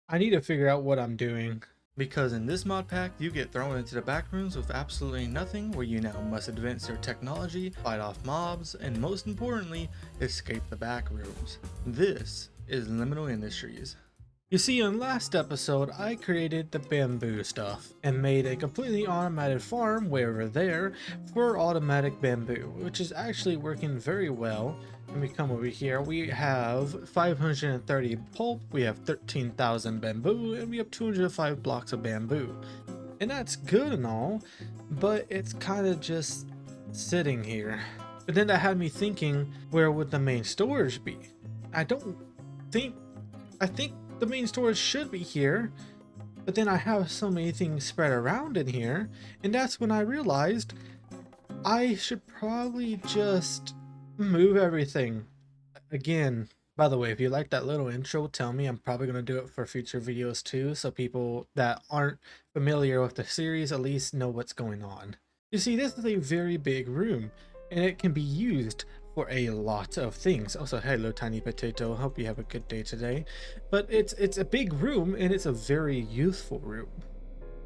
I need to figure out what I'm doing. Because in this mod pack, you get thrown into the backrooms with absolutely nothing, where you now must advance your technology, fight off mobs, and most importantly, escape the backrooms. This is Liminal Industries. You see, in last episode, I created the bamboo stuff and made a completely automated farm way over there for automatic bamboo, which is actually working very well. When we come over here, we have 530 pulp, we have 13,000 bamboo, and we have 205 blocks of bamboo. And that's good and all, but it's kind of just sitting here. But then that had me thinking, where would the main storage be? I think the main storage should be here, but then I have so many things spread around in here, and that's when I realized I should probably just move everything. Again, by the way, if you like that little intro, tell me. I'm probably going to do it for future videos too, so people that aren't familiar with the series at least know what's going on. You see, this is a very big room, and it can be used for a lot of things. Also, hello tiny potato, hope you have a good day today. But it's a big room, and it's a very useful room,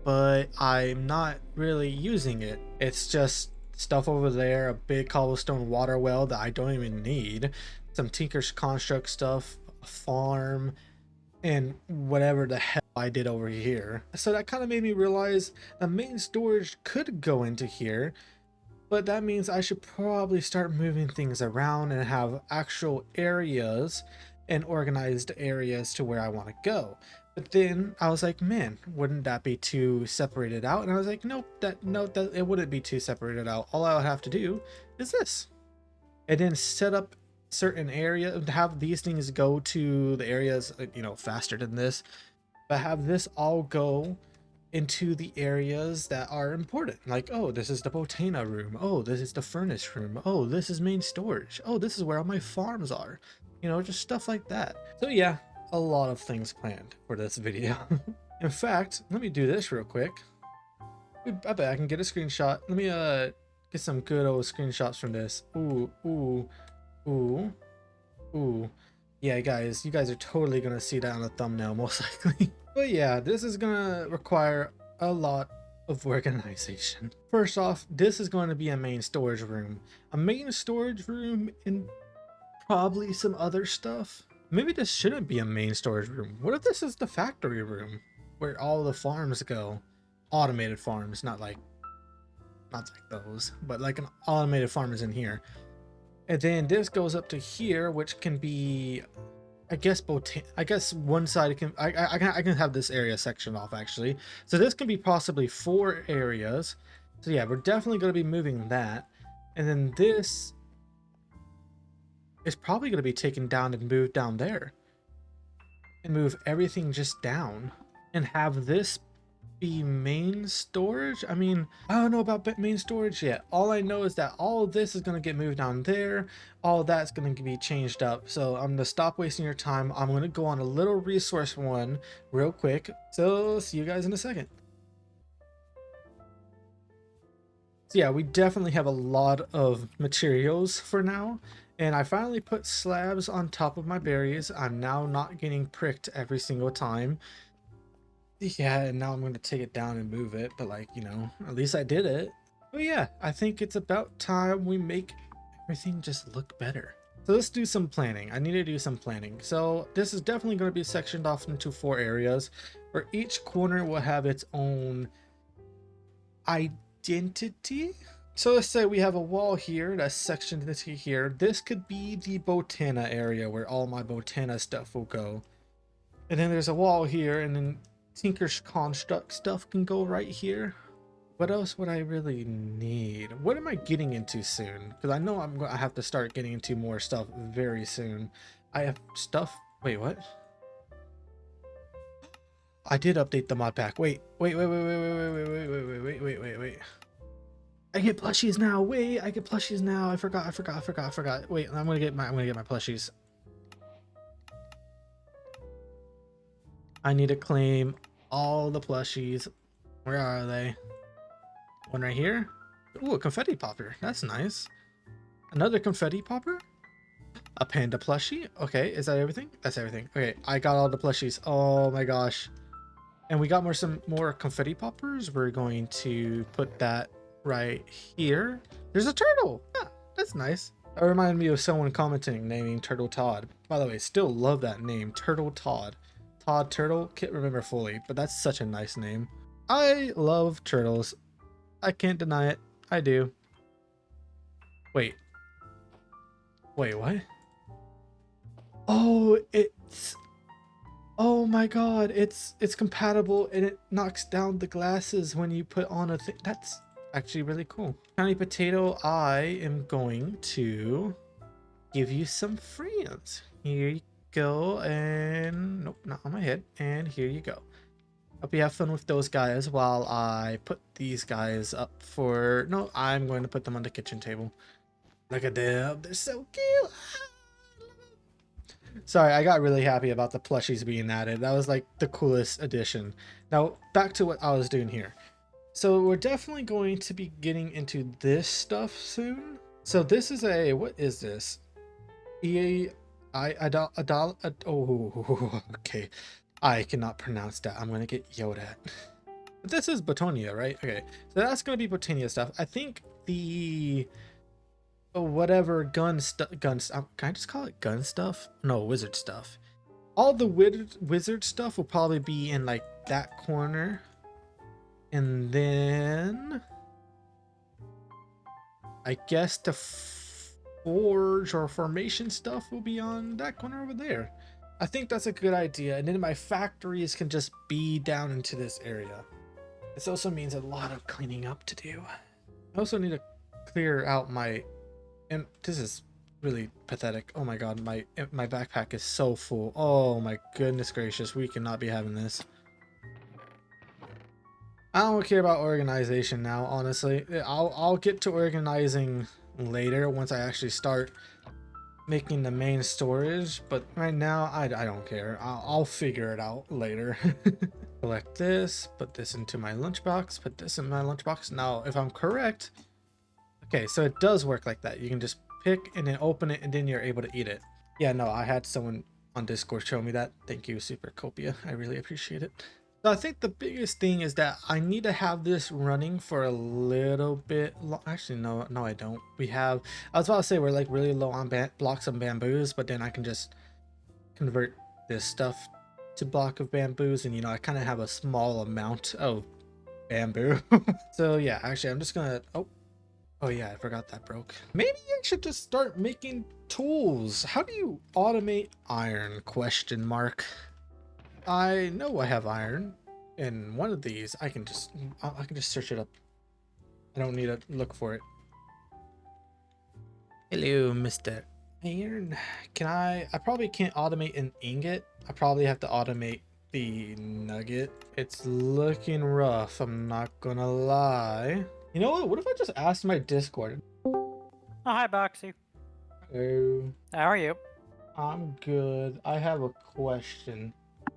but I'm not really using it. It's just stuff over there, a big cobblestone water well that I don't even need, some Tinker's Construct stuff, a farm, and whatever the hell I did over here. So that kind of made me realize the main storage could go into here, but that means I should probably start moving things around and have actual areas and organized areas to where I want to go. But then I was like, man, wouldn't that be too separated out? And I was like, nope, that it wouldn't be too separated out. All I would have to do is this. And then set up certain area, have these things go to the areas, you know, faster than this, but have this all go into the areas that are important. Like, oh, this is the botana room. Oh, this is the furnace room. Oh, this is main storage. Oh, this is where all my farms are. You know, just stuff like that. So yeah, a lot of things planned for this video. In fact, let me do this real quick. I bet I can get a screenshot. Let me get some good old screenshots from this. Ooh. Yeah, guys, you guys are totally gonna see that on the thumbnail most likely. But yeah, this is gonna require a lot of organization. First off, this is going to be a main storage room. A main storage room and probably some other stuff. Maybe this shouldn't be a main storage room. What if this is the factory room where all the farms go? Automated farms, not like those, but like an automated farm is in here. And then this goes up to here, which can be, I guess one side can I can have this area sectioned off actually. So this can be possibly 4 areas. So yeah, we're definitely going to be moving that. And then this is probably going to be taken down and moved down there. And move everything just down. And have this be main storage. I mean, I don't know about main storage yet. All I know is that all of this is going to get moved down there. All that's going to be changed up. So I'm going to stop wasting your time. I'm going to go on a little resource one real quick. So see you guys in a second. So yeah, we definitely have a lot of materials for now. And I finally put slabs on top of my berries. I'm now not getting pricked every single time. Yeah, and now I'm going to take it down and move it, but like, you know, at least I did it. But yeah, I think it's about time we make everything just look better. So let's do some planning. I need to do some planning. So this is definitely going to be sectioned off into 4 areas, where each corner will have its own identity. So let's say we have a wall here that's sectioned into here. This could be the botana area where all my botana stuff will go. And then there's a wall here, and then Tinker's Construct stuff can go right here. What else would I really need? What am I getting into soon? Because I know I have to start getting into more stuff very soon. I have stuff. Wait, what? I did update the mod pack. Wait. I get plushies now. Wait, I get plushies now. I forgot. Wait, I'm gonna get my plushies. I need to claim all the plushies. Where are they? One right here. Ooh, a confetti popper. That's nice. Another confetti popper? A panda plushie. Okay, is that everything? That's everything. Okay, I got all the plushies. Oh my gosh. And we got some more confetti poppers. We're going to put that right here. There's a turtle. Yeah, that's nice. That reminded me of someone commenting naming Turtle Todd. By the way, still love that name, Turtle Todd. Todd Turtle, can't remember fully, but that's such a nice name. I love turtles. I can't deny it. I do. Wait. Wait, what? Oh, oh my god, it's compatible and it knocks down the glasses when you put on a thing. That's actually really cool. Tiny Potato, I am going to give you some friends. Here you go, and nope, not on my head. And here you go. Hope you have fun with those guys while I put these guys up for... No, I'm going to put them on the kitchen table. Look at them, they're so cute. Sorry, I got really happy about the plushies being added. That was like the coolest addition. Now, back to what I was doing here. So we're definitely going to be getting into this stuff soon. So this is a... What is this? Oh, okay. I cannot pronounce that. I'm going to get yelled at. But this is Botonia, right? Okay. So that's going to be Botonia stuff. I think the... whatever gun stuff, can I just call it gun stuff? No, wizard stuff. All the wizard stuff will probably be in like that corner, and then I guess the forge or formation stuff will be on that corner over there. I think that's a good idea, and then my factories can just be down into this area. This also means a lot of cleaning up to do. I also need to clear out my... And this is really pathetic. Oh my god, my backpack is so full. Oh my goodness gracious, we cannot be having this. I don't care about organization now, honestly. I'll get to organizing later once I actually start making the main storage, but right now I don't care. I'll figure it out later. Collect this, put this into my lunchbox, put this in my lunchbox. Now, if I'm correct... Okay, so it does work like that. You can just pick and then open it and then you're able to eat it. Yeah, no, I had someone on Discord show me that. Thank you, Supercopia. I really appreciate it. So I think the biggest thing is that I need to have this running for a little bit. Actually, no, I don't. I was about to say we're like really low on blocks of bamboos, but then I can just convert this stuff to block of bamboos. And, you know, I kind of have a small amount of bamboo. So yeah, actually, I'm just going to... Oh yeah, I forgot that broke. Maybe I should just start making tools. How do you automate iron? Question mark. I know I have iron in one of these. I can just search it up. I don't need to look for it. Hello, Mr. Iron. I probably can't automate an ingot. I probably have to automate the nugget. It's looking rough, I'm not gonna lie. You know what? What if I just asked my Discord? Oh, hi, Boxy. Hello. How are you? I'm good. I have a question.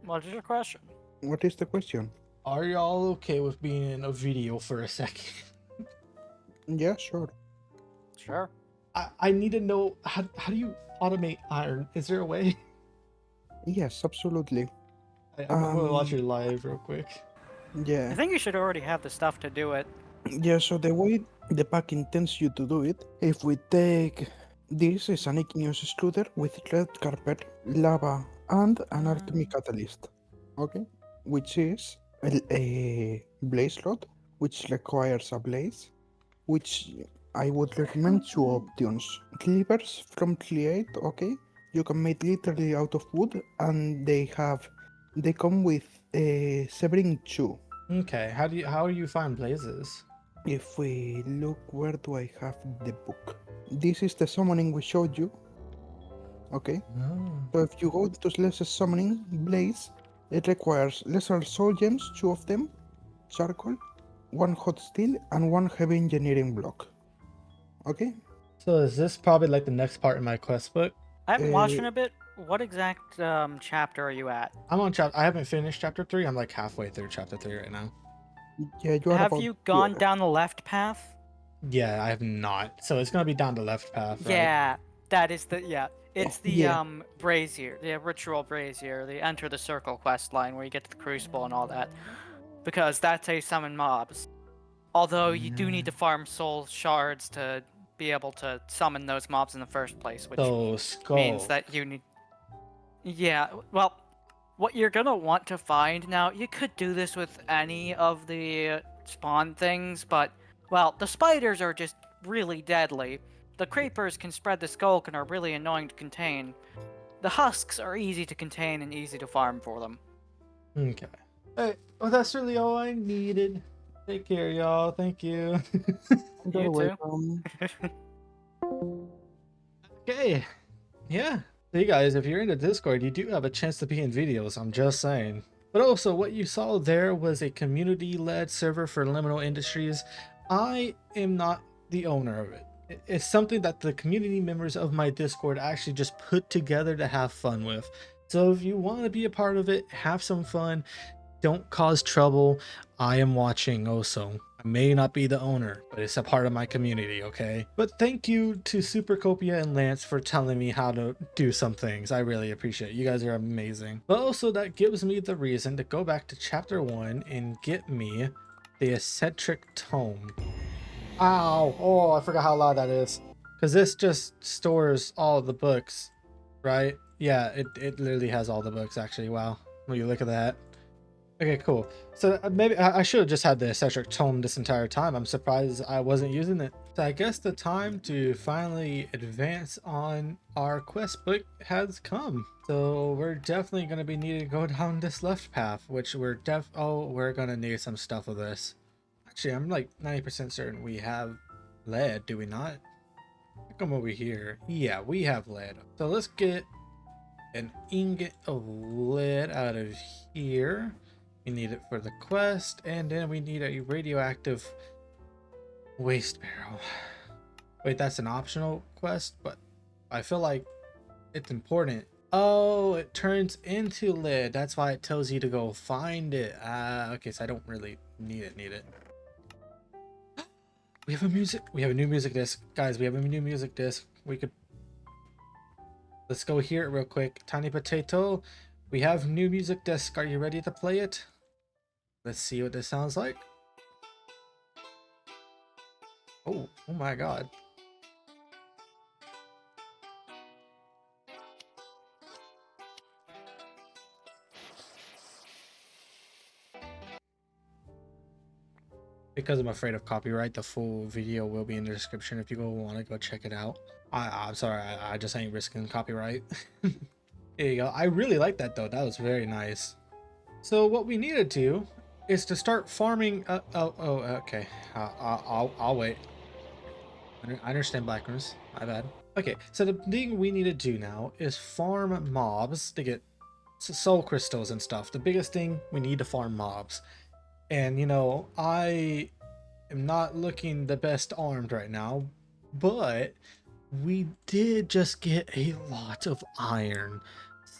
What is your question? What is the question? Are y'all okay with being in a video for a second? Yeah, sure. Sure. I need to know, how do you automate iron? Is there a way? Yes, absolutely. I'm gonna watch your live real quick. Yeah. I think you should already have the stuff to do it. Yeah, so the way the pack intends you to do it, if we take this is an igneous extruder with red carpet, lava, and an alchemy catalyst, okay? Which is a blaze rod, which requires a blaze, which I would recommend two options. Cleavers from Create, okay? You can make literally out of wood, and they come with a severing 2. Okay, how do you find blazes? If we look, where do I have the book? This is the summoning we showed you. Okay. Oh. So if you go to lesser summoning blaze, it requires lesser soul gems, 2 of them, charcoal, 1 hot steel, and 1 heavy engineering block. Okay. So is this probably like the next part in my quest book? I've been watching a bit. What exact chapter are you at? I'm on I haven't finished chapter 3. I'm like halfway through chapter 3 right now. Yeah, you are Have about you gone down the left path? Yeah, I have not. So it's gonna be down the left path, right? Yeah, that is the It's the Yeah. brazier, the ritual brazier, the enter the circle quest line where you get to the crucible and all that, because that's how you summon mobs. Although you do need to farm soul shards to be able to summon those mobs in the first place, which So means Skulk. that you need. Yeah, well, what you're gonna want to find now, you could do this with any of the spawn things, but, well, the spiders are just really deadly. The creepers can spread the skulk and are really annoying to contain. The husks are easy to contain and easy to farm for them. Okay. Hey, well, that's really all I needed. Take care, y'all. Thank you. You're You too. welcome. Okay. Yeah. So you guys, if you're in the Discord, you do have a chance to be in videos. I'm just saying. But also, what you saw there was a community-led server for Liminal Industries. I am not the owner of it. It's something that the community members of my Discord actually just put together to have fun with. So if you want to be a part of it, have some fun. Don't cause trouble. I am watching also. I may not be the owner, but it's a part of my community, okay? But thank you to Supercopia and Lance for telling me how to do some things. I really appreciate it. You guys are amazing. But also that gives me the reason to go back to chapter 1 and get me the eccentric tome. Ow! Oh, I forgot how loud that is. Because this just stores all the books, right? Yeah, it literally has all the books actually. Wow. Will you look at that? Okay, cool. So maybe I should have just had the eccentric tome this entire time. I'm surprised I wasn't using it. So I guess the time to finally advance on our quest book has come. So we're definitely going to be needing to go down this left path, which we're we're going to need some stuff with this. Actually, I'm like 90% certain we have lead, do we not? Come over here. Yeah, we have lead. So let's get an ingot of lead out of here. We need it for the quest, and then we need a radioactive waste barrel. Wait, that's an optional quest, but I feel like it's important. Oh, it turns into lead. That's why it tells you to go find it. Okay, so I don't really need it. We have a new music disc. Guys, we have a new music disc. Let's go hear it real quick. Tiny Potato, we have new music disc. Are you ready to play it? Let's see what this sounds like. Oh my god. Because I'm afraid of copyright, the full video will be in the description if you want to go check it out. I'm sorry, I just ain't risking copyright. There you go. I really like that though. That was very nice. So what we need to do is to start farming. Okay. I'll wait. I understand Backrooms. My bad. Okay, so the thing we need to do now is farm mobs to get soul crystals and stuff. The biggest thing, we need to farm mobs. And you know, I am not looking the best armed right now, but we did just get a lot of iron.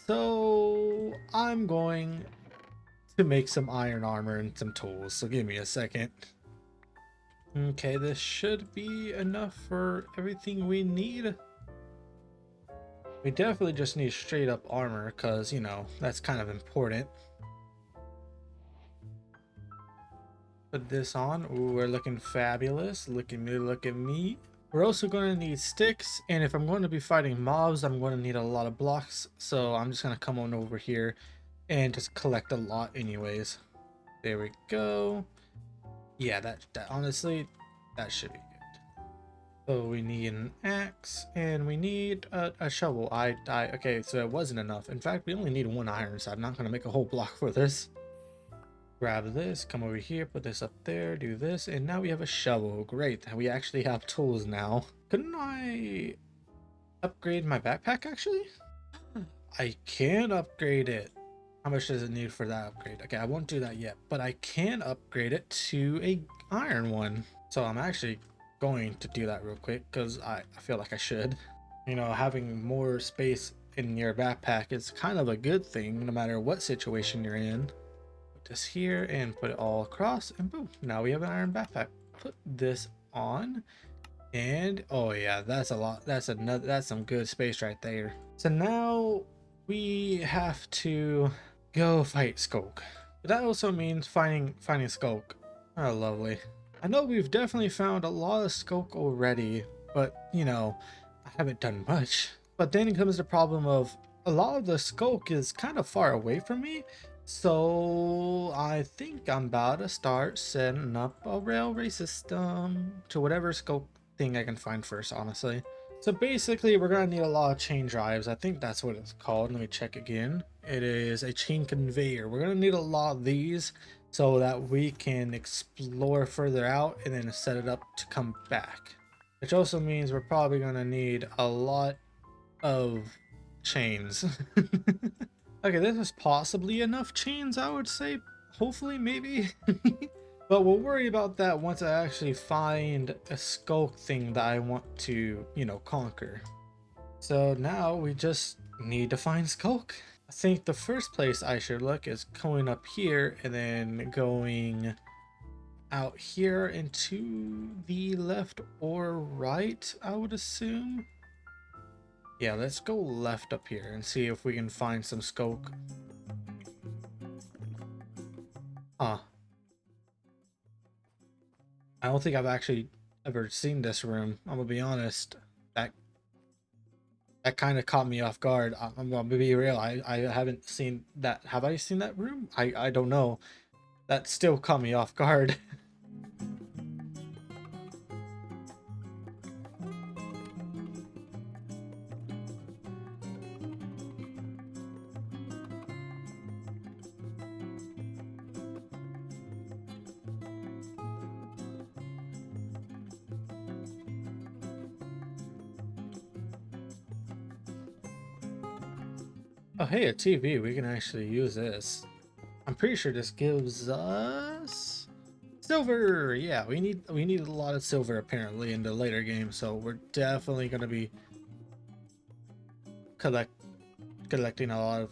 So I'm going to make some iron armor and some tools. So give me a second. Okay, this should be enough for everything we need. We definitely just need straight up armor because, you know, that's kind of important. Put this on. Ooh, we're looking fabulous. Look at me, look at me. We're also going to need sticks, and if I'm going to be fighting mobs, I'm going to need a lot of blocks. So I'm just going to come on over here and just collect a lot anyways. There we go. Yeah, that honestly, that should be good. So we need an axe, and we need a shovel. Okay, so it wasn't enough. In fact, we only need one iron, so I'm not going to make a whole block for this. Grab this, come over here, put this up there, do this, and now we have a shovel. Great, we actually have tools now. Couldn't I upgrade my backpack, actually? I can upgrade it. How much does it need for that upgrade? Okay, I won't do that yet, but I can upgrade it to a iron one. So I'm actually going to do that real quick because I feel like I should. You know, having more space in your backpack is kind of a good thing no matter what situation you're in. Put this here and put it all across, and boom, now we have an iron backpack. Put this on, And oh yeah, that's a lot. That's some good space right there. So now we have to go fight Skulk. But that also means finding Skulk. Oh, lovely. I know we've definitely found a lot of Skulk already, but you know, I haven't done much. But then comes the problem of a lot of the Skulk is kind of far away from me. So I think I'm about to start setting up a railway system to whatever Skulk thing I can find first, honestly. So basically we're gonna need a lot of chain drives. I think that's what it's called. Let me check again. It is a chain conveyor. We're gonna need a lot of these so that we can explore further out and then set it up to come back. Which also means we're probably gonna need a lot of chains. Okay, this is possibly enough chains, I would say. Hopefully, maybe. But we'll worry about that once I actually find a Skulk thing that I want to, you know, conquer. So now we just need to find Skulk. I think the first place I should look is going up here and then going out here and to the left or right, I would assume. Yeah, let's go left up here and see if we can find some Skulk. Huh. I don't think I've actually ever seen this room. I'm gonna be honest. That kind of caught me off guard. I'm gonna be real. I haven't seen that. Have I seen that room? I don't know. That still caught me off guard. Oh, hey, a TV. We can actually use this. I'm pretty sure this gives us silver. Yeah, we need a lot of silver apparently in the later game, so we're definitely gonna be collecting a lot of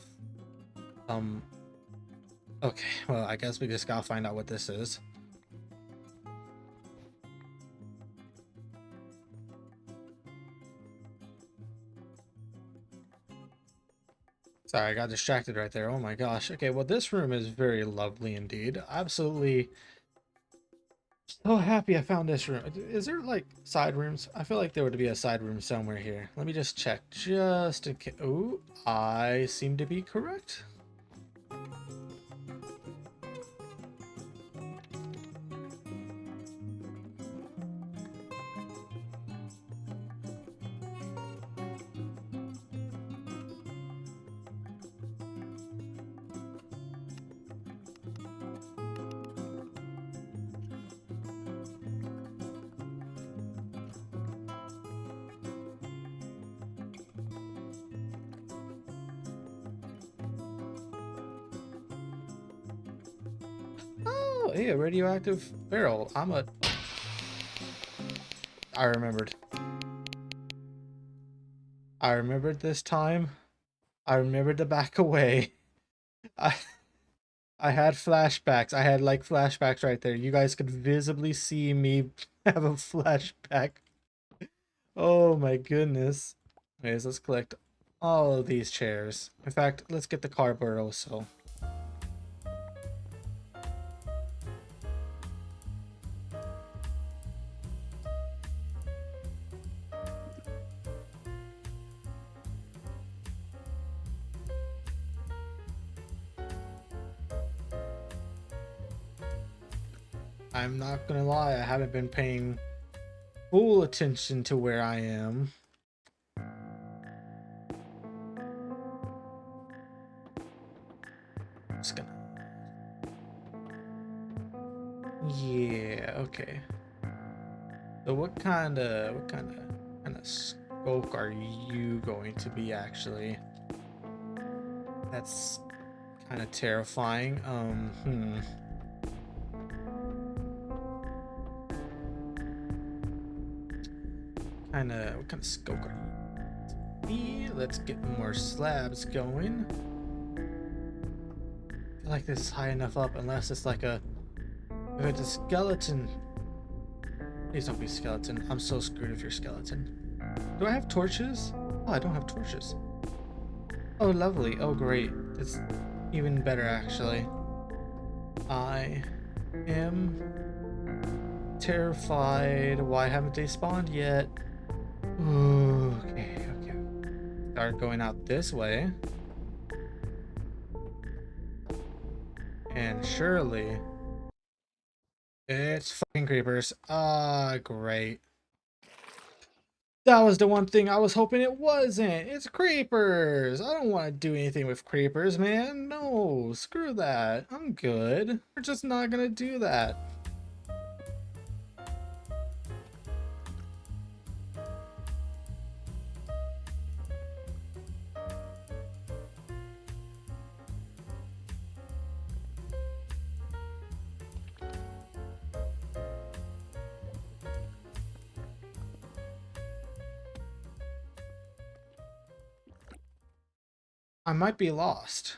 okay, well, I guess we just gotta find out what this is. Sorry, I got distracted right there. Oh my gosh. Okay, well, this room is very lovely indeed. Absolutely so happy I found this room. Is there like side rooms? I feel like there would be a side room somewhere here. Let me just check just in case. Oh, I seem to be correct. Oh, hey, a radioactive barrel. I remembered. I remembered this time. I remembered to back away. I I had flashbacks. I had like flashbacks right there. You guys could visibly see me have a flashback. Oh my goodness. Anyways, let's collect all of these chairs. In fact, let's get the cardboard also. I'm not gonna lie, I haven't been paying full attention to where I am. Just gonna... Yeah, okay. So what kind of Skulk are you going to be actually? That's kind of terrifying. What kind of Skulk are you? Yeah, let's get more slabs going. I feel like this is high enough up, unless it's like if it's a skeleton. Please don't be skeleton. I'm so screwed if you're skeleton. Do I have torches? Oh, I don't have torches. Oh, lovely. Oh, great. It's even better, actually. I am terrified. Why haven't they spawned yet? Ooh, okay. Start going out this way. And surely it's fucking creepers. Ah, great. That was the one thing I was hoping it wasn't. It's creepers. I don't want to do anything with creepers, man. No, screw that. I'm good. We're just not gonna do that. I might be lost.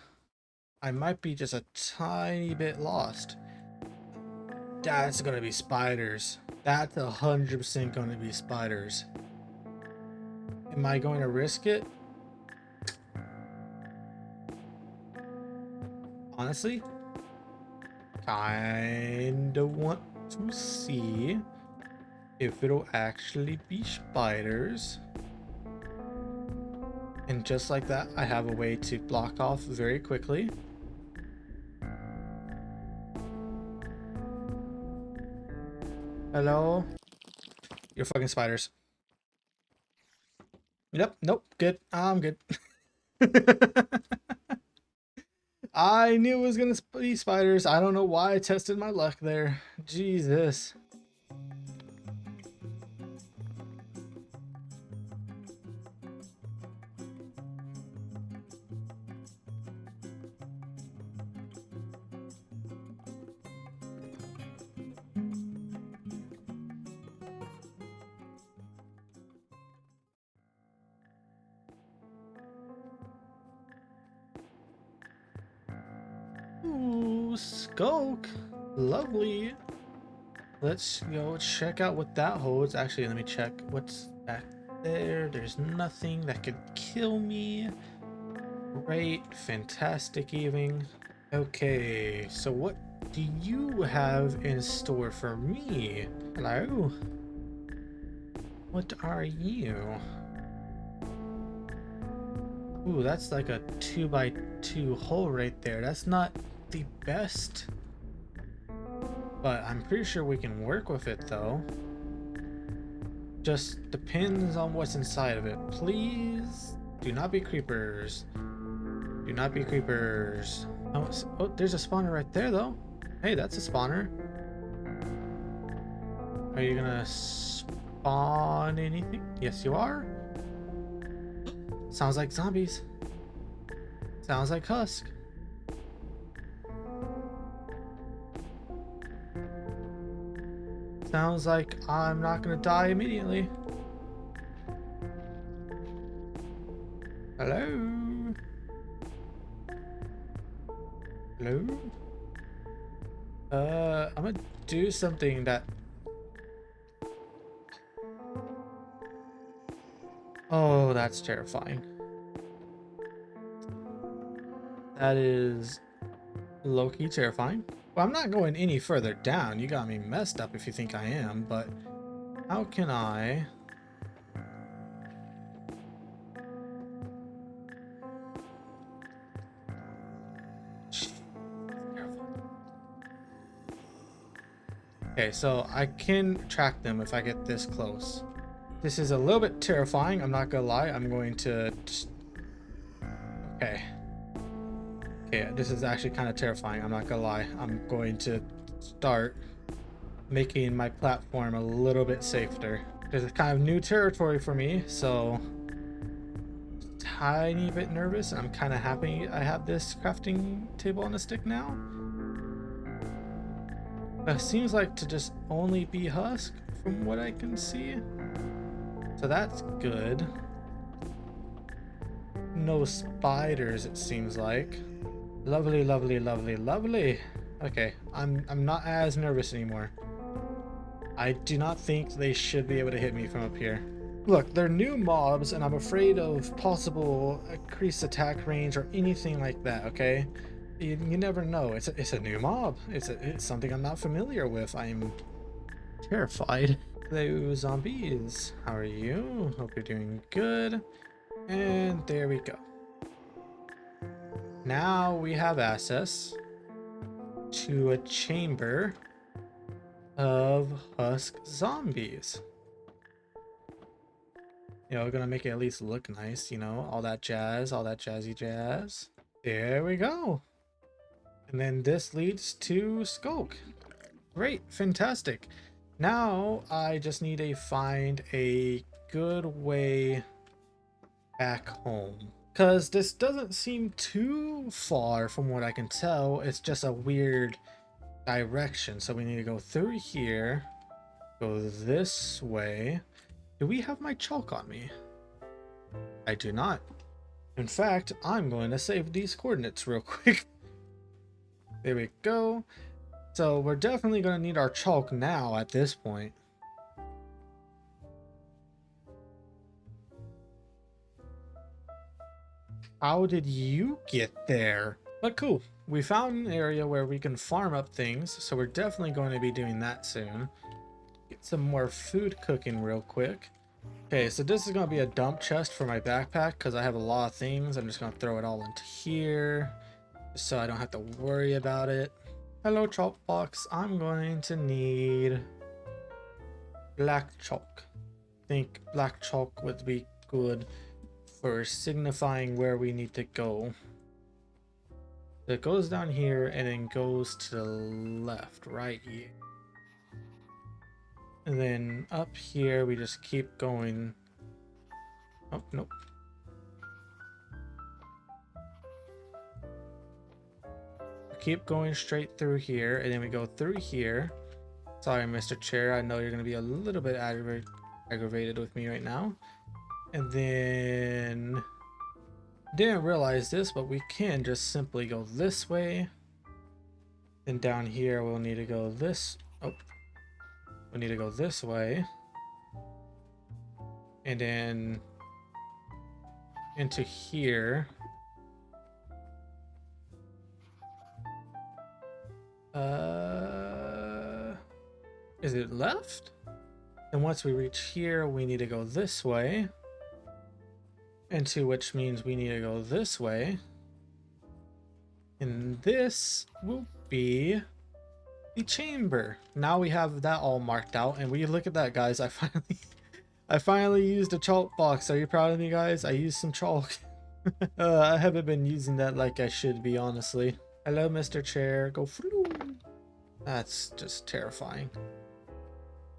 I might be just a tiny bit lost. That's gonna be spiders. That's 100% gonna be spiders. Am I going to risk it? Honestly, kinda want to see if it'll actually be spiders. And just like that, I have a way to block off very quickly. Hello? You're fucking spiders. Yep, nope, good. I'm good. I knew it was gonna be spiders. I don't know why I tested my luck there. Jesus. Ooh, Skulk. Lovely. Let's go check out what that holds. Actually, let me check what's back there. There's nothing that could kill me. Great. Fantastic evening. Okay, so what do you have in store for me? Hello? What are you? Ooh, that's like a 2x2 hole right there. That's not the best, but I'm pretty sure we can work with it though. Just depends on what's inside of it. Please do not be creepers. Do not be creepers. Oh, there's a spawner right there though. Hey, that's a spawner. Are you gonna spawn anything? Yes, you are. Sounds like zombies. Sounds like husk. Sounds like I'm not gonna die immediately. Hello? Hello? I'm gonna do something that... Oh, that's terrifying. That is low-key terrifying. Well, I'm not going any further down. You got me messed up if you think I am, but how can I... Okay, so I can track them if I get this close. This is a little bit terrifying, I'm not gonna lie. I'm going to... Okay. Okay, this is actually kind of terrifying, I'm not gonna lie. I'm going to start making my platform a little bit safer. This is kind of new territory for me, so... Tiny bit nervous, and I'm kind of happy I have this crafting table on a stick now. It seems like to just only be husk from what I can see. So that's good. No spiders, it seems like. Lovely, lovely, lovely, lovely. Okay, I'm not as nervous anymore. I do not think they should be able to hit me from up here. Look, they're new mobs, and I'm afraid of possible increased attack range or anything like that, okay? You never know. It's a new mob. It's something I'm not familiar with. I'm terrified. Hello, zombies. How are you? Hope you're doing good. And there we go. Now we have access to a chamber of husk zombies. You know, gonna make it at least look nice, you know, all that jazz, all that jazzy jazz. There we go. And then this leads to Skulk. Great, fantastic. Now I just need to find a good way back home. Because this doesn't seem too far from what I can tell. It's just a weird direction. So we need to go through here, go this way. Do we have my chalk on me? I do not. In fact, I'm going to save these coordinates real quick. There we go. So we're definitely going to need our chalk now at this point. How did you get there? But cool. We found an area where we can farm up things, so we're definitely going to be doing that soon. Get some more food cooking real quick. Okay, so this is going to be a dump chest for my backpack because I have a lot of things. I'm just going to throw it all into here so I don't have to worry about it. Hello, chalk box. I'm going to need black chalk. I think black chalk would be good for signifying where we need to go. It goes down here and then goes to the left, right here. And then up here, we just keep going. Oh, nope. Keep going straight through here, and then we go through here. Sorry, Mr. Chair. I know you're going to be a little bit aggravated with me right now. And then... Didn't realize this, but we can just simply go this way. Then down here, we'll need to go this... Oh. We need to go this way. And then into here. Is it left? And once we reach here, we need to go this way. Into which means we need to go this way. And this will be the chamber. Now we have that all marked out, and we look at that, guys. I finally used a chalk box. Are you proud of me, guys? I used some chalk. I haven't been using that like I should be, honestly. Hello, Mr. Chair. Go flew. That's just terrifying.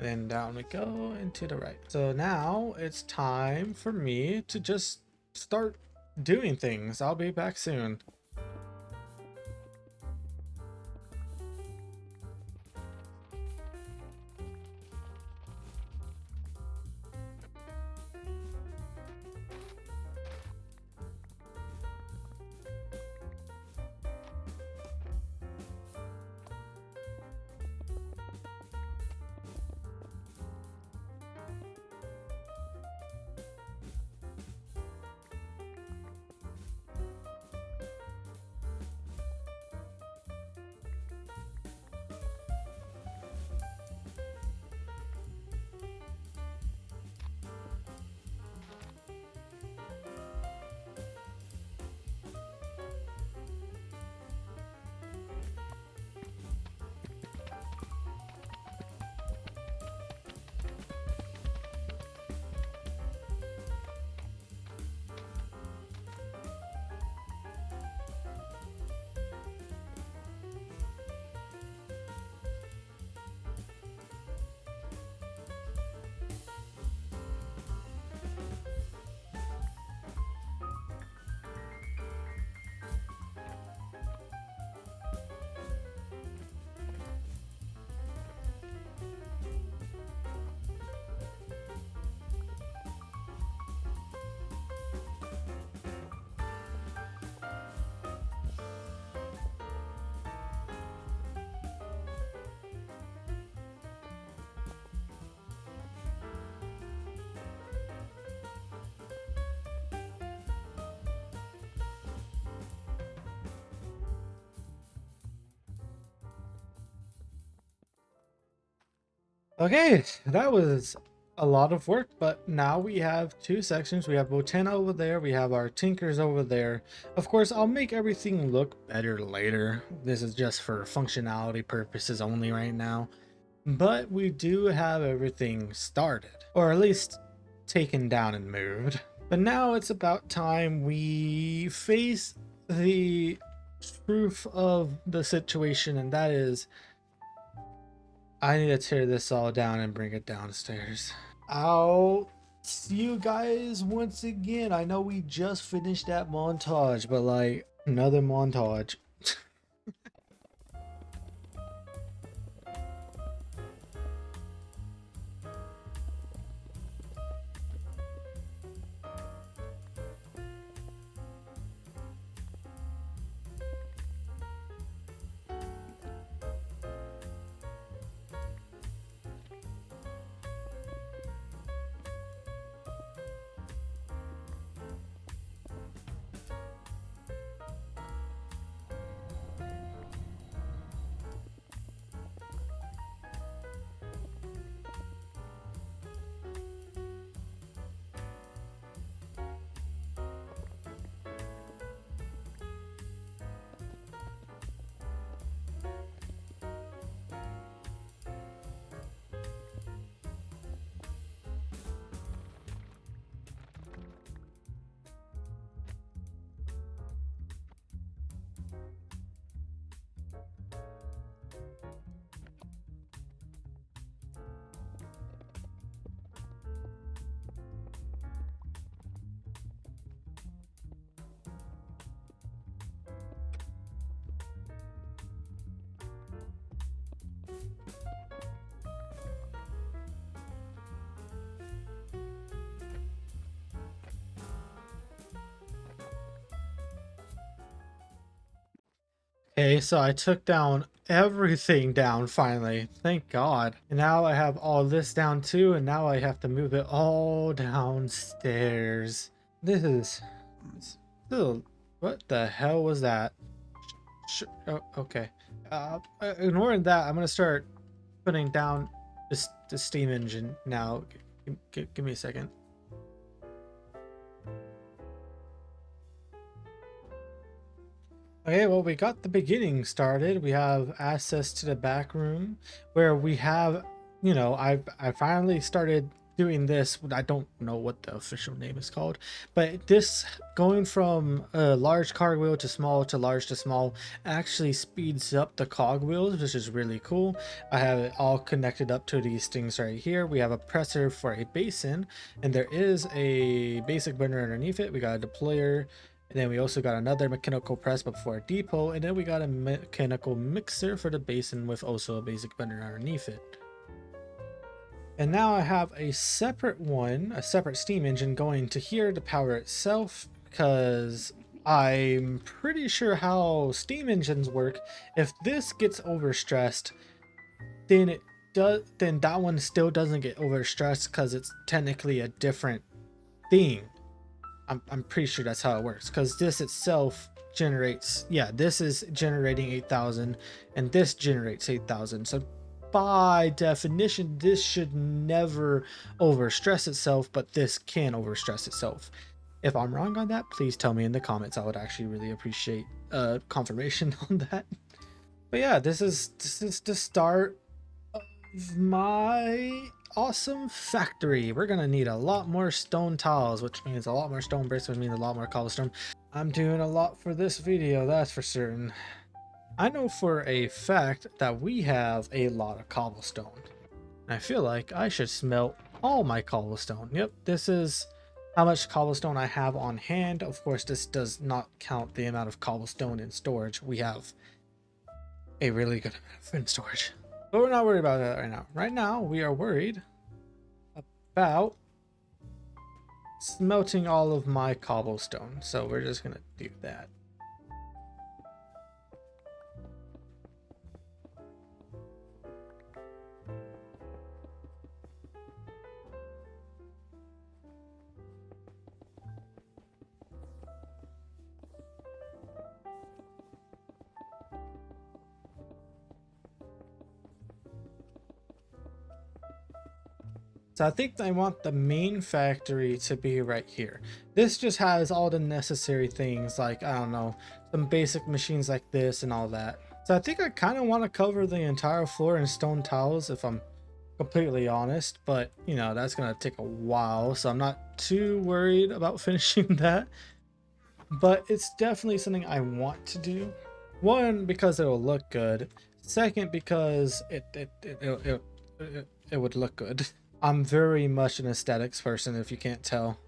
And then down we go and to the right. So now it's time for me to just start doing things. I'll be back soon. Okay, that was a lot of work, but now we have two sections. We have Botana over there, we have our Tinkers over there. Of course, I'll make everything look better later. This is just for functionality purposes only right now. But we do have everything started, or at least taken down and moved. But now it's about time we face the truth of the situation, and that is I need to tear this all down and bring it downstairs. I'll see you guys once again. I know we just finished that montage, but like another montage. Okay, so I took down everything down finally. Thank God. And now I have all this down too, and now I have to move it all downstairs. This is still, what the hell was that? Oh, okay. Ignoring that, I'm gonna start putting down the steam engine now. Give me a second. Okay, well, we got the beginning started. We have access to the back room where we have, you know, I finally started doing this. I don't know what the official name is called, but this going from a large cogwheel to large to small actually speeds up the cogwheels, which is really cool. I have it all connected up to these things right here. We have a presser for a basin, and there is a basic burner underneath it. We got a deployer. And then we also got another mechanical press before a depot, and then we got a mechanical mixer for the basin with also a basic burner underneath it. And now I have a separate one, a separate steam engine going to here to power itself, because I'm pretty sure how steam engines work. If this gets overstressed, then it does, then that one still doesn't get overstressed because it's technically a different thing. I'm pretty sure that's how it works, because this itself generates, yeah, this is generating 8,000 and this generates 8,000. So by definition, this should never overstress itself, but this can overstress itself. If I'm wrong on that, please tell me in the comments. I would actually really appreciate confirmation on that. But yeah, this is the start of my awesome factory. We're gonna need a lot more stone tiles, which means a lot more stone bricks, which means a lot more cobblestone. I'm doing a lot for this video, that's for certain. I know for a fact that we have a lot of cobblestone. I feel like I should smelt all my cobblestone. Yep, this is how much cobblestone I have on hand. Of course, this does not count the amount of cobblestone in storage. We have a really good amount in storage. But we're not worried about that right now. Right now, we are worried about smelting all of my cobblestone. So we're just gonna do that. So I think I want the main factory to be right here. This just has all the necessary things, like, I don't know, some basic machines like this and all that. So I think I kind of want to cover the entire floor in stone tiles, if I'm completely honest, but you know, that's gonna take a while, so I'm not too worried about finishing that. But it's definitely something I want to do. One, because it will look good. Second, because it would look good. I'm very much an aesthetics person, if you can't tell.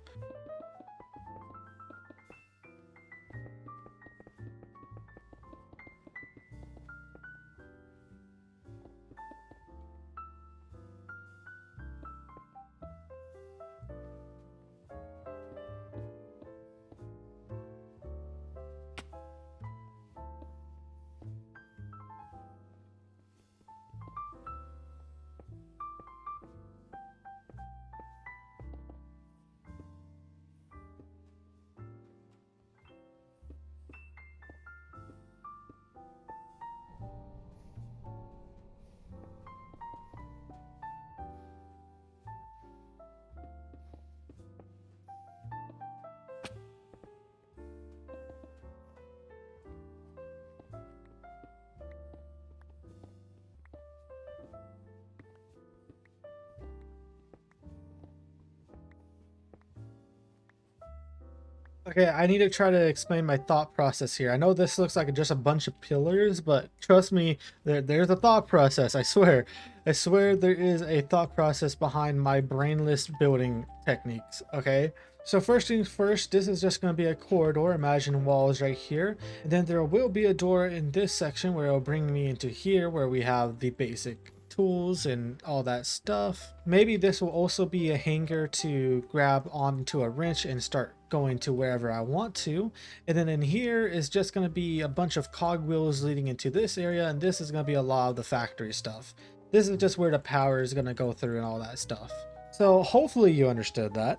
Okay, I need to try to explain my thought process here. I know this looks like just a bunch of pillars, but trust me, there's a thought process, I swear. I swear there is a thought process behind my brainless building techniques, okay? So first things first, this is just going to be a corridor. Imagine walls right here. And then there will be a door in this section where it'll bring me into here where we have the basic tools and all that stuff. Maybe this will also be a hanger to grab onto a wrench and start going to wherever I want to. And then in here is just going to be a bunch of cogwheels leading into this area, and this is going to be a lot of the factory stuff. This is just where the power is going to go through and all that stuff. So hopefully you understood that.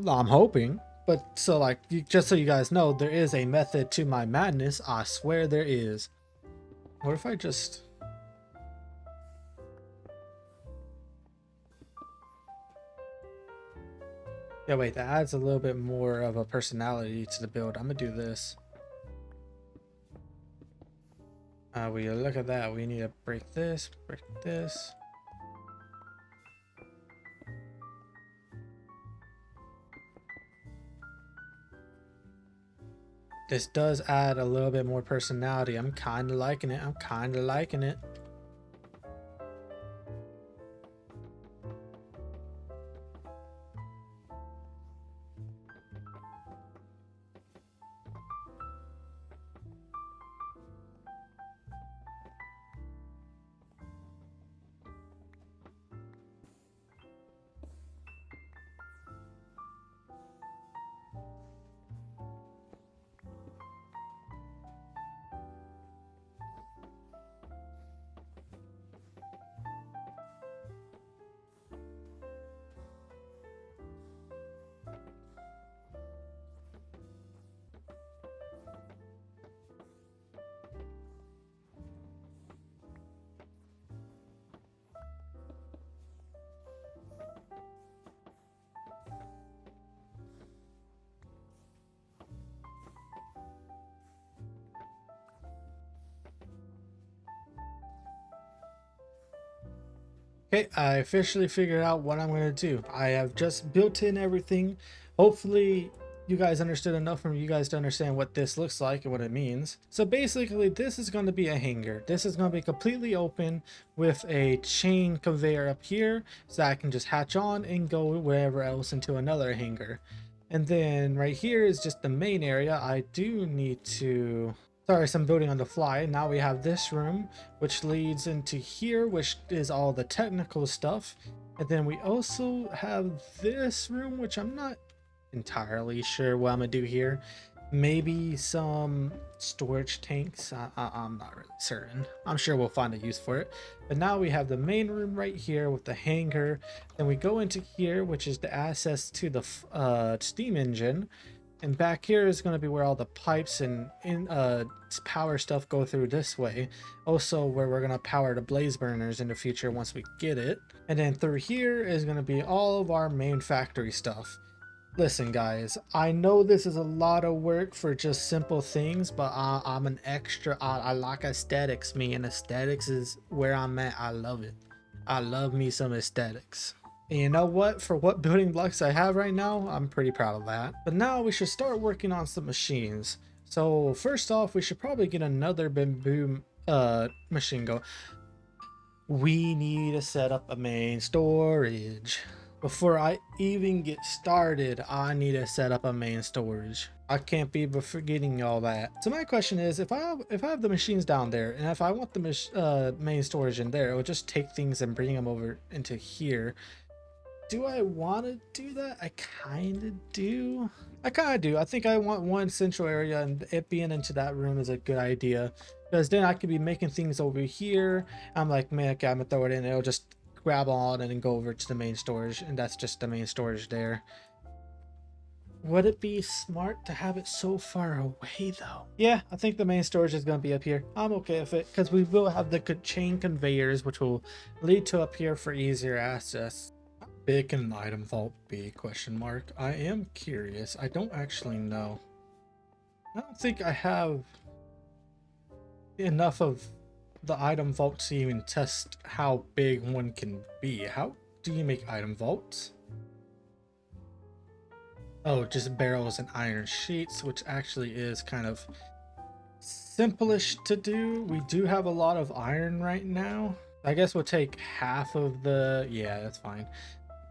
I'm hoping. But so like, just so you guys know, there is a method to my madness. I swear there is. What if I just... Yeah, wait, that adds a little bit more of a personality to the build. I'm gonna do this. We look at that. We need to break this, break this. This does add a little bit more personality. I'm kind of liking it. I'm kind of liking it. Okay, I officially figured out what I'm going to do. I have just built in everything. Hopefully you guys understood enough from you guys to understand what this looks like and what it means. So basically this is going to be a hanger. This is going to be completely open with a chain conveyor up here so I can just hatch on and go wherever else into another hanger. And then right here is just the main area. I do need to... Sorry, so I'm building on the fly. Now we have this room, which leads into here, which is all the technical stuff. And then we also have this room, which I'm not entirely sure what I'm gonna do here. Maybe some storage tanks. I'm not really certain. I'm sure we'll find a use for it. But now we have the main room right here with the hangar. Then we go into here, which is the access to the steam engine. And back here is going to be where all the pipes and power stuff go through this way. Also where we're going to power the blaze burners in the future once we get it. And then through here is going to be all of our main factory stuff. Listen guys, I know this is a lot of work for just simple things, but I'm an extra, I like aesthetics, man. Aesthetics is where I'm at. I love it. I love me some aesthetics. And you know what? For what building blocks I have right now, I'm pretty proud of that. But now we should start working on some machines. So first off, we should probably get another bamboo machine go. We need to set up a main storage. Before I even get started, I need to set up a main storage. I can't be forgetting all that. So my question is, if I have the machines down there, and if I want the main storage in there, it will just take things and bring them over into here. Do I want to do that? I kind of do. I think I want one central area, and it being into that room is a good idea. Because then I could be making things over here. I'm like, man, okay, I'm going to throw it in. It'll just grab on and then go over to the main storage. And that's just the main storage there. Would it be smart to have it so far away, though? Yeah, I think the main storage is going to be up here. I'm okay with it. Because we will have the chain conveyors, which will lead to up here for easier access. Big can an item vault be? Question mark. I am curious. I don't actually know. I don't think I have enough of the item vault to even test how big one can be. How do you make item vaults? Oh, just barrels and iron sheets, which actually is kind of simplish to do. We do have a lot of iron right now. I guess we'll take half of the... Yeah, that's fine.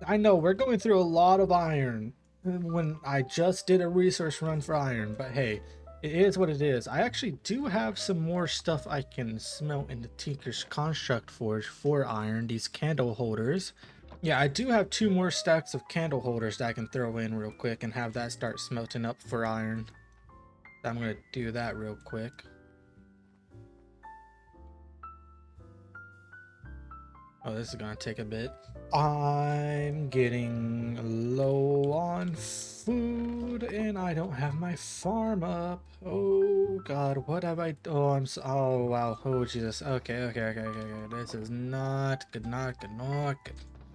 I know we're going through a lot of iron when I just did a resource run for iron, but hey, it is what it is. I actually do have some more stuff I can smelt in the Tinker's Construct Forge for iron, these candle holders. Yeah, I do have 2 more stacks of candle holders that I can throw in real quick and have that start smelting up for iron. I'm going to do that real quick. Oh, this is gonna take a bit. I'm getting low on food and I don't have my farm up. Oh god, what have I... Oh, oh wow. Oh Jesus. Okay. This is not good, not good.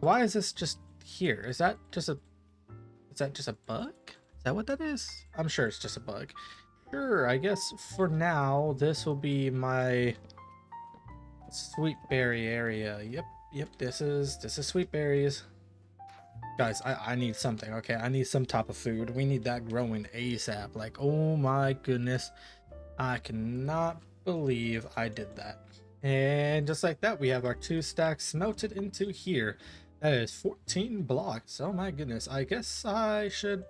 Why is this just here? Is that just a bug? Is that what that is? I'm sure it's just a bug. Sure, I guess for now this will be my sweet berry area. Yep, this is sweet berries. Guys, I need something, okay? I need some type of food. We need that growing ASAP. Like, oh my goodness. I cannot believe I did that. And just like that, we have our 2 stacks smelted into here. That is 14 blocks. Oh my goodness. I guess I should...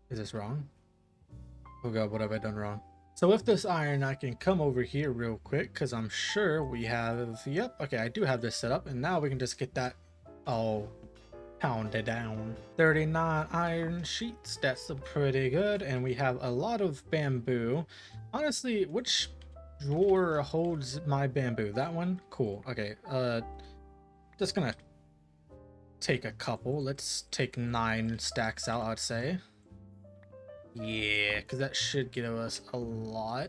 Is this wrong? Oh god, what have I done wrong? So with this iron, I can come over here real quick because I'm sure we have... Yep, okay, I do have this set up. And now we can just get that all pounded down. 39 iron sheets. That's pretty good. And we have a lot of bamboo. Honestly, which drawer holds my bamboo? That one? Cool. Okay, just gonna take a couple. Let's take 9 stacks out, I'd say. Yeah, because that should give us a lot.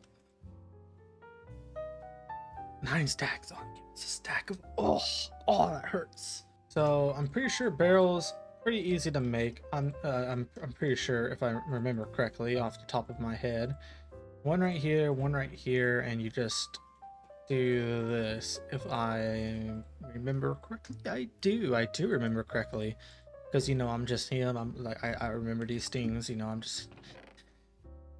9 stacks on. It's a stack of... Oh, that hurts. So I'm pretty sure barrels pretty easy to make. I'm pretty sure if I remember correctly off the top of my head. One right here, and you just do this. If I remember correctly, I do remember correctly. Because, you know, I'm just him. I'm like, I remember these things, you know,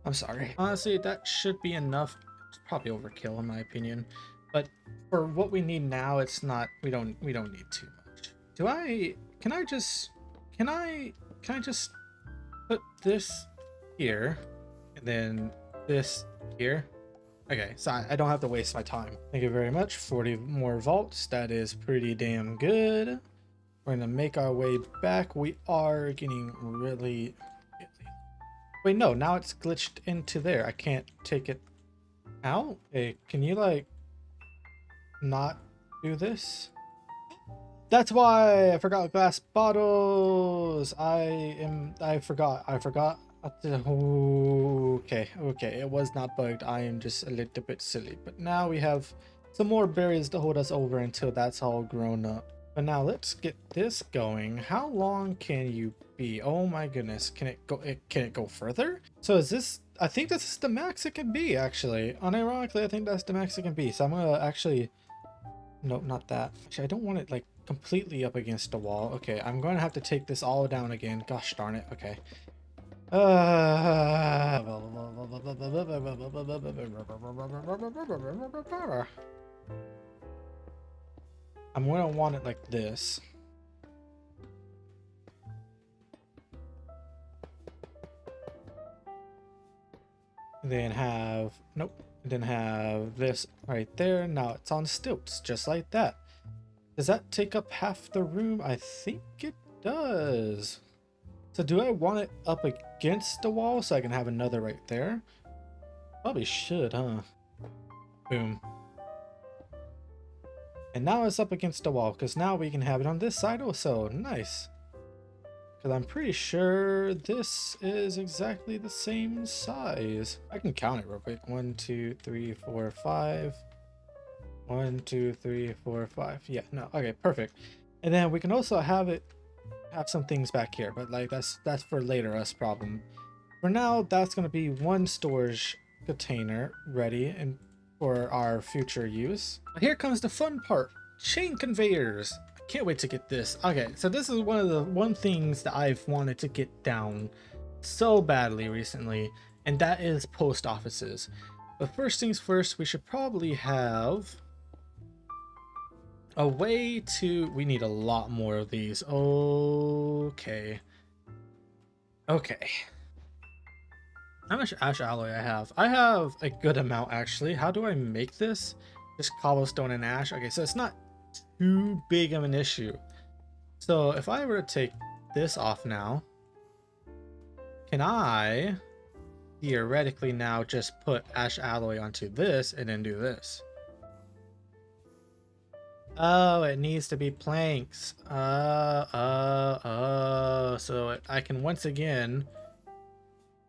I'm sorry. Honestly, that should be enough. It's probably overkill in my opinion. But for what we need now, it's not, we don't need too much. Can I just put this here and then this here? Okay, so I don't have to waste my time. Thank you very much. 40 more vaults. That is pretty damn good. We're gonna make our way back. We are getting really... Wait, no, now it's glitched into there. I can't take it out. Hey, can you like not do this? That's why I forgot glass bottles. I forgot. Okay, it was not bugged. I am just a little bit silly. But now we have some more berries to hold us over until that's all grown up. But now let's get this going. How long can you be? Oh my goodness. Can it go further? So is this, I think this is the max it can be, actually. Unironically, I think that's the max it can be. So I'm gonna actually, nope, not that. Actually, I don't want it like completely up against the wall. Okay, I'm going to have to take this all down again. Gosh darn it. Okay. I'm going to want it like this. Then have, nope, then have this right there. Now it's on stilts, just like that. Does that take up half the room? I think it does. So do I want it up against the wall so I can have another right there? Probably should, huh? Boom. And now it's up against the wall because now we can have it on this side also. Nice. Because I'm pretty sure this is exactly the same size. I can count it real quick. 1, 2, 3, 4, 5. 1, 2, 3, 4, 5. Yeah, no, okay, perfect. And then we can also have some things back here, but like that's for later us problem. For now, that's gonna be one storage container ready and for our future use. Here comes the fun part: chain conveyors. I can't wait to get this. Okay, so this is one things that I've wanted to get down so badly recently, and that is post offices. But first things first, we should probably have a way to, we need a lot more of these. Okay. How much ash alloy I have? I have a good amount actually. How do I make this? Just cobblestone and ash. Okay, so it's not too big of an issue. So if I were to take this off now, can I theoretically now just put ash alloy onto this and then do this? Oh, it needs to be planks. So I can once again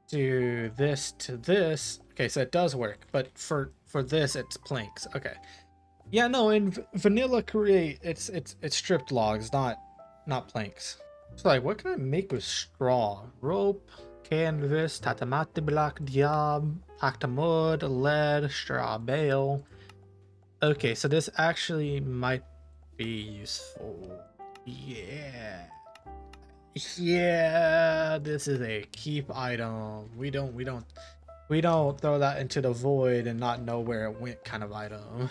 do this to this. Okay, so it does work, but for this it's planks. Okay. Yeah, no, in vanilla create it's stripped logs, not planks. So like, what can I make with straw? Rope, canvas, tatamate block, diab, pacta mud, lead, straw bale. Okay, so this actually might be useful. Yeah, this is a keep item. We don't throw that into the void and not know where it went kind of item.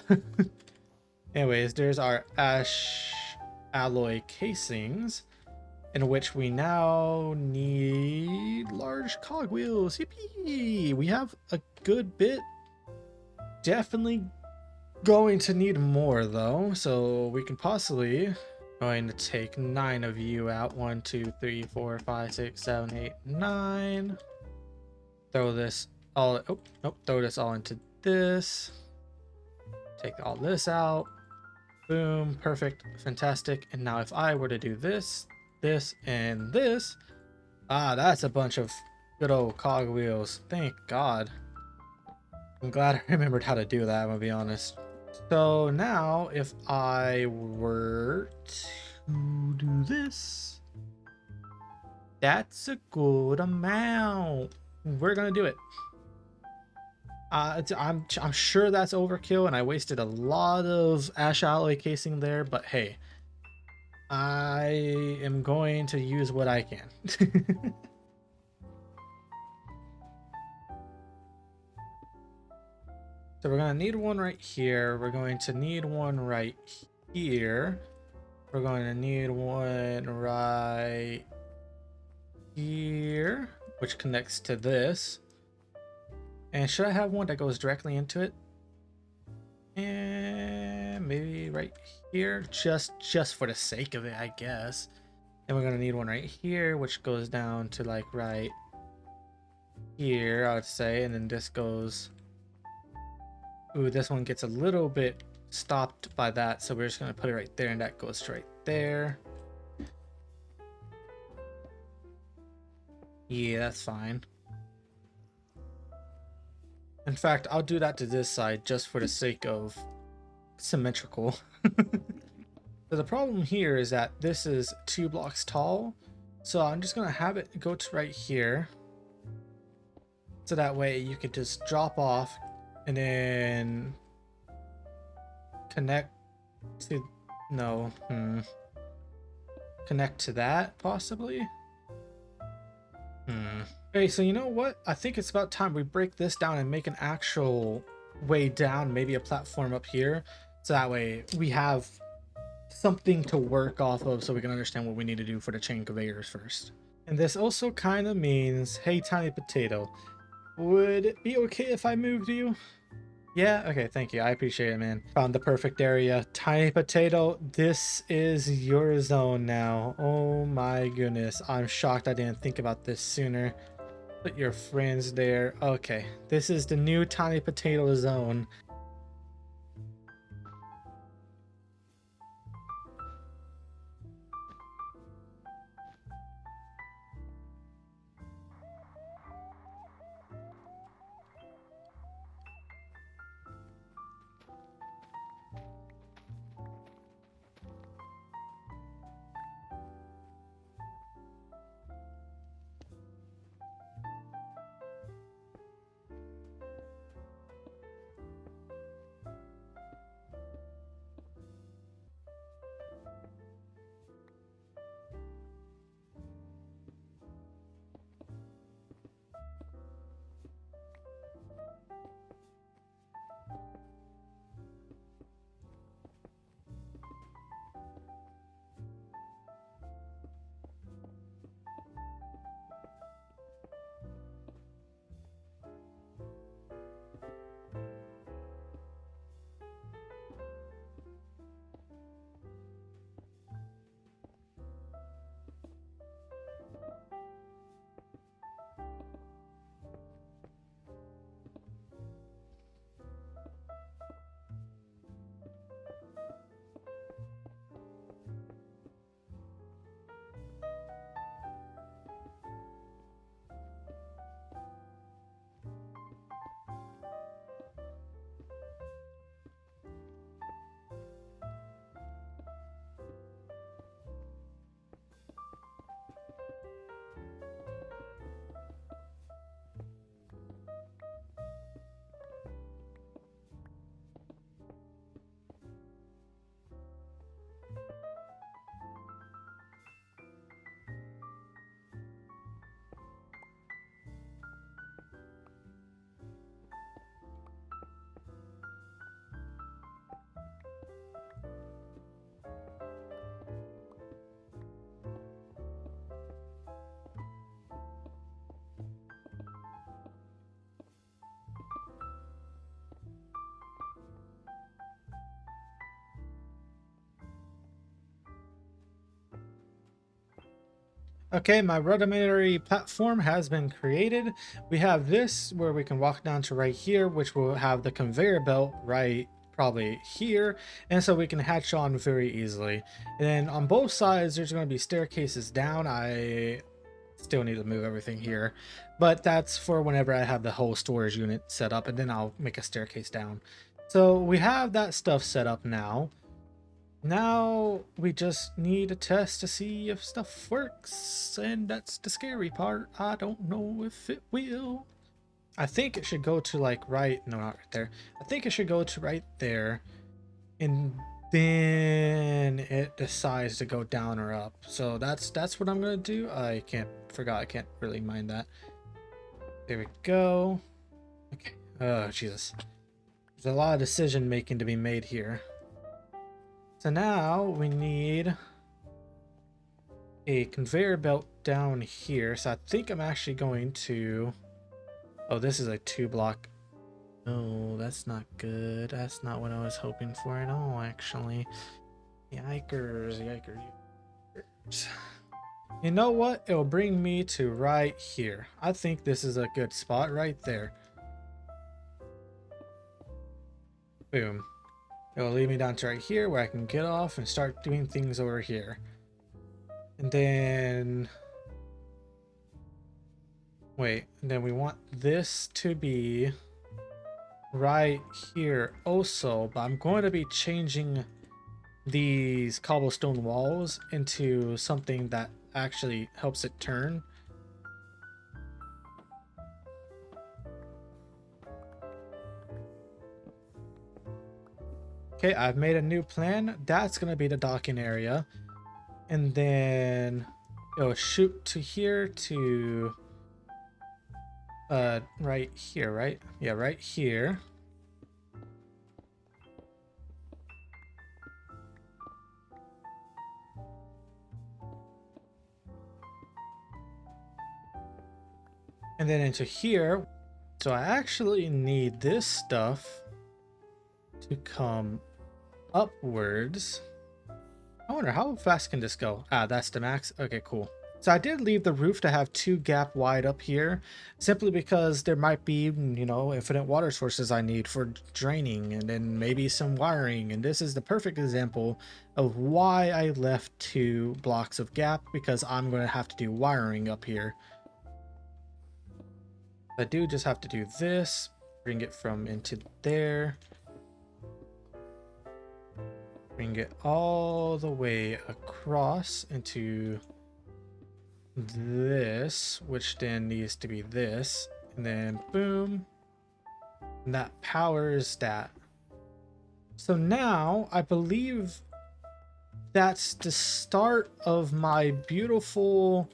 Anyways, there's our ash alloy casings, in which we now need large cogwheels. Yippee! We have a good bit. Definitely going to need more though, so we can possibly going to take 9 of you out. 1, 2, 3, 4, 5, 6, 7, 8, 9. Throw this all, oh nope, throw this all into this. Take all this out. Boom, perfect, fantastic. And now if I were to do this, this, and this, that's a bunch of good old cogwheels. Thank God. I'm glad I remembered how to do that, I'm gonna be honest. So now if I were to do this, that's a good amount. We're gonna do it. I'm sure that's overkill and I wasted a lot of ash alloy casing there, but hey, I am going to use what I can. So we're going to need one right here. We're going to need one right here. We're going to need one right here, which connects to this. And should I have one that goes directly into it? And maybe right here, just for the sake of it, I guess. And we're going to need one right here, which goes down to like right here, I would say. And then this goes... Ooh, this one gets a little bit stopped by that, so we're just going to put it right there, and that goes right there. Yeah, that's fine. In fact, I'll do that to this side just for the sake of symmetrical. So the problem here is that this is 2 blocks tall. So I'm just gonna have it go to right here. So that way you can just drop off and then connect to, no, connect to that possibly. Okay, so you know what? I think it's about time we break this down and make an actual way down, maybe a platform up here. So that way we have something to work off of so we can understand what we need to do for the chain conveyors first. And this also kind of means, hey, Tiny Potato, would it be okay if I moved you? Yeah, okay, thank you. I appreciate it, man. Found the perfect area. Tiny Potato, this is your zone now. Oh my goodness. I'm shocked I didn't think about this sooner. Put your friends there. Okay, this is the new Tiny Potato zone. Okay, my rudimentary platform has been created. We have this where we can walk down to right here, which will have the conveyor belt right probably here, and so we can hatch on very easily. And then on both sides there's going to be staircases down. I still need to move everything here, but that's for whenever I have the whole storage unit set up, and then I'll make a staircase down. So we have that stuff set up now. Now we just need a test to see if stuff works, and that's the scary part. I don't know if it will. I think it should go to like right, no, not right there. I think it should go to right there, and then it decides to go down or up. So that's what I'm gonna do. I can't really mind that. There we go. Okay. Oh Jesus, there's a lot of decision making to be made here. So now we need a conveyor belt down here. So I think I'm actually going to... Oh, this is a 2-block. No, that's not good. That's not what I was hoping for at all, actually. Yikers, yikers. You know what? It'll bring me to right here. I think this is a good spot right there. Boom. It'll lead me down to right here where I can get off and start doing things over here. And then... Wait, and then we want this to be right here also, but I'm going to be changing these cobblestone walls into something that actually helps it turn. Okay, I've made a new plan. That's going to be the docking area. And then it'll shoot to here to right here, right? Yeah, right here. And then into here. So I actually need this stuff to come upwards. I wonder how fast can this go? Ah, that's the max. Okay, cool. So I did leave the roof to have 2 gap wide up here, simply because there might be, you know, infinite water sources I need for draining, and then maybe some wiring. And this is the perfect example of why I left 2 blocks of gap, because I'm going to have to do wiring up here. I do just have to do this, bring it from into there, bring it all the way across into this, which then needs to be this, and then boom, and that powers that. So now I believe that's the start of my beautiful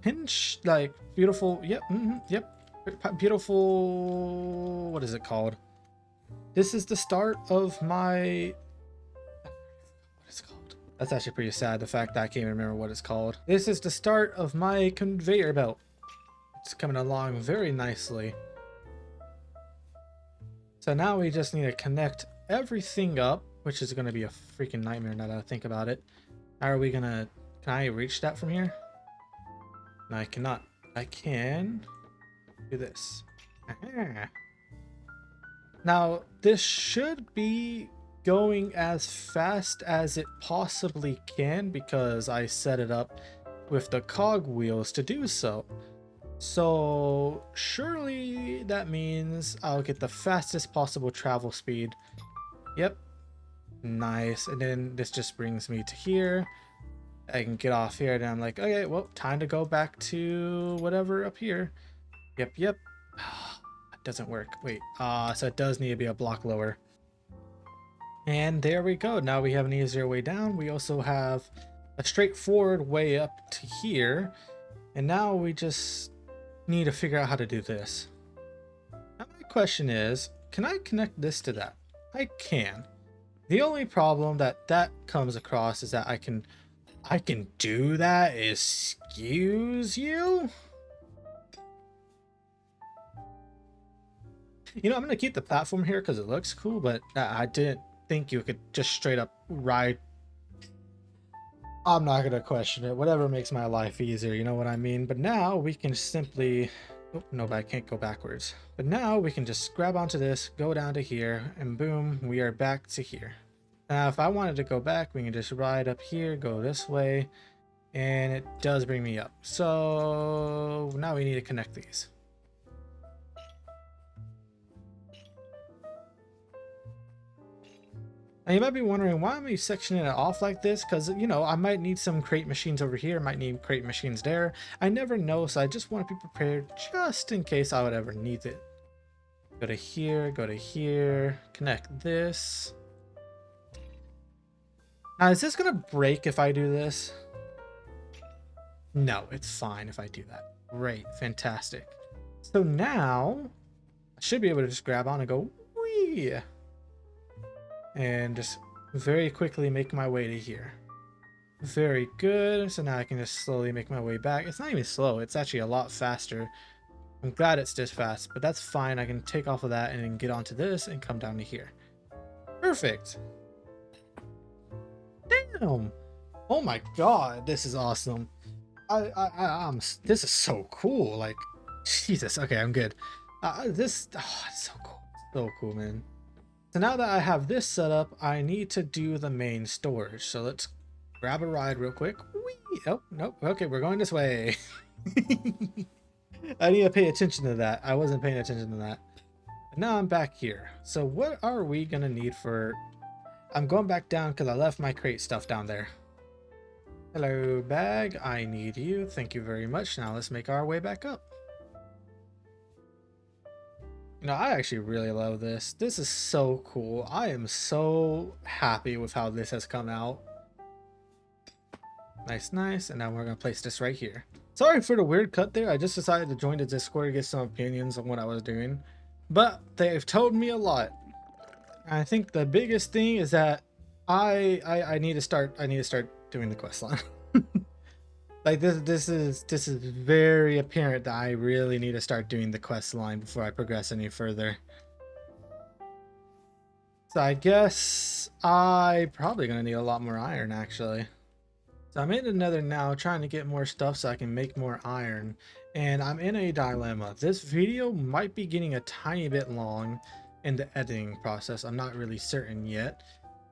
pinch, like beautiful, yep, beautiful, what is it called? This is the start of my, what is it called? That's actually pretty sad, the fact that I can't even remember what it's called. This is the start of my conveyor belt. It's coming along very nicely. So now we just need to connect everything up, which is going to be a freaking nightmare now that I think about it. How are we gonna, can I reach that from here? No, I cannot. I can do this. Aha. Now, this should be going as fast as it possibly can because I set it up with the cog wheels to do so. So surely that means I'll get the fastest possible travel speed. Yep. Nice. And then this just brings me to here. I can get off here and I'm like, okay, well, time to go back to whatever up here. Yep. It doesn't work. Wait, so it does need to be a block lower. And there we go. Now we have an easier way down. We also have a straightforward way up to here. And now we just need to figure out how to do this. Now my question is, can I connect this to that? I can. The only problem that comes across is that I can do that. Excuse you? You know, I'm gonna keep the platform here because it looks cool, but I didn't think you could just straight up ride. I'm not gonna question it. Whatever makes my life easier, you know what I mean? But now we can simply, oh, no, but I can't go backwards. But now we can just grab onto this, go down to here, and boom, we are back to here. Now, if I wanted to go back, we can just ride up here, go this way, and it does bring me up. So now we need to connect these. And you might be wondering, why am I sectioning it off like this? Because, you know, I might need some crate machines over here, might need crate machines there. I never know, so I just want to be prepared just in case I would ever need it. Go to here, connect this. Now, is this going to break if I do this? No, it's fine if I do that. Great, fantastic. So now, I should be able to just grab on and go, whee! And just very quickly make my way to here. Very good. So now I can just slowly make my way back. It's not even slow. It's actually a lot faster. I'm glad it's this fast, but that's fine. I can take off of that and then get onto this and come down to here. Perfect. Damn. Oh my god, this is awesome. This is so cool. Like, Jesus. Okay, I'm good. It's so cool. So cool, man. So now that I have this set up, I need to do the main storage. So let's grab a ride real quick. Whee! Oh, nope. Okay, we're going this way. I need to pay attention to that. I wasn't paying attention to that. And now I'm back here. So what are we going to need for... I'm going back down because I left my crate stuff down there. Hello, bag. I need you. Thank you very much. Now let's make our way back up. You know, I actually really love this. This is so cool. I am so happy with how this has come out. Nice, nice. And now we're going to place this right here. Sorry for the weird cut there. I just decided to join the Discord to get some opinions on what I was doing. But they've told me a lot. I think the biggest thing is that I need to start doing the quest line. Like this is very apparent that I really need to start doing the quest line before I progress any further. So I guess I probably gonna need a lot more iron actually. So I'm in the nether now trying to get more stuff so I can make more iron, and I'm in a dilemma. This video might be getting a tiny bit long in the editing process. I'm not really certain yet.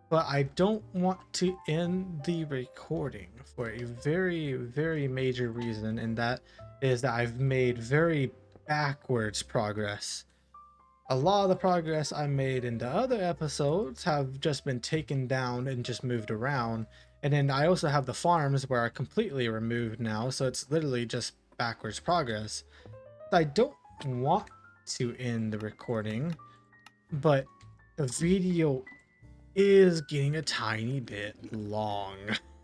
But I don't want to end the recording for a very, very major reason, and that is that I've made very backwards progress. A lot of the progress I made in the other episodes have just been taken down and just moved around. And then I also have the farms where I completely removed now, so it's literally just backwards progress. I don't want to end the recording, but the video is getting a tiny bit long,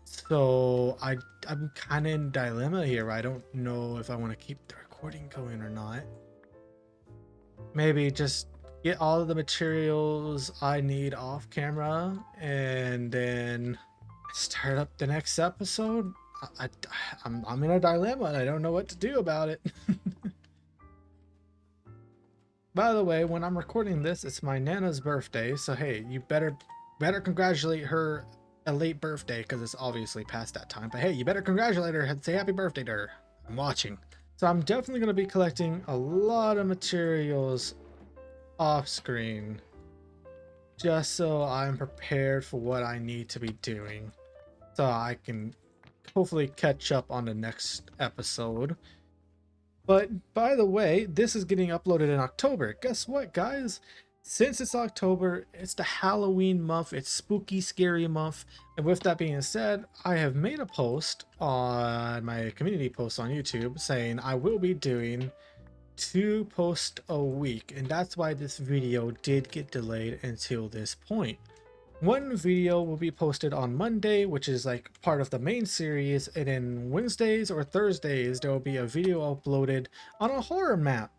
so I'm kind of in a dilemma here. I don't know if I want to keep the recording going or not. Maybe just get all of the materials I need off camera and then start up the next episode. I'm in a dilemma and I don't know what to do about it. By the way, when I'm recording this, it's my Nana's birthday, so hey, you better congratulate her a late birthday because it's obviously past that time. But hey, you better congratulate her and say happy birthday to her. I'm watching. So I'm definitely going to be collecting a lot of materials off screen just so I'm prepared for what I need to be doing, so I can hopefully catch up on the next episode. But by the way, this is getting uploaded in October. Guess what, guys? Since it's October, it's the Halloween month, it's spooky, scary month. And with that being said, I have made a post on my community post on YouTube saying I will be doing 2 posts a week. And that's why this video did get delayed until this point. One video will be posted on Monday, which is like part of the main series. And then Wednesdays or Thursdays, there will be a video uploaded on a horror map.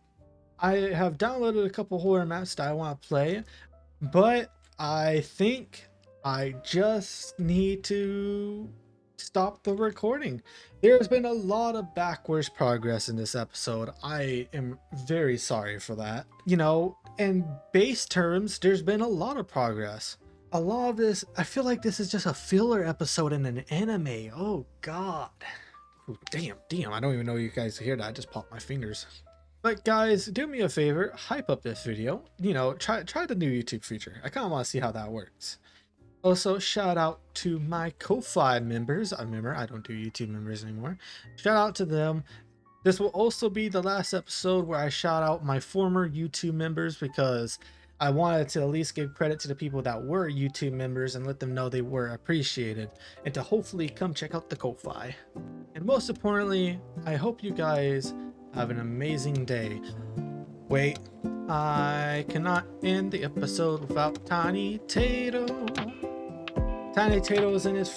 I have downloaded a couple horror maps that I want to play, but I think I just need to stop the recording. There's been a lot of backwards progress in this episode. I am very sorry for that. You know, in base terms, there's been a lot of progress. A lot of this, I feel like this is just a filler episode in an anime. Oh God. Ooh, damn, I don't even know you guys hear that. I just popped my fingers. But guys, do me a favor, hype up this video. You know, try the new YouTube feature. I kind of want to see how that works. Also, shout out to my Ko-Fi members. Remember, I don't do YouTube members anymore. Shout out to them. This will also be the last episode where I shout out my former YouTube members, because I wanted to at least give credit to the people that were YouTube members and let them know they were appreciated, and to hopefully come check out the Ko-Fi. And most importantly, I hope you guys have an amazing day. Wait, I cannot end the episode without Tiny Tato. Tiny Tato's and his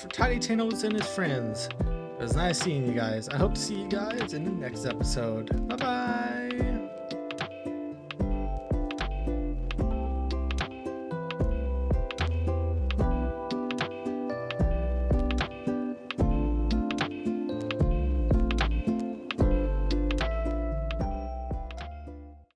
friends. It was nice seeing you guys. I hope to see you guys in the next episode. Bye bye.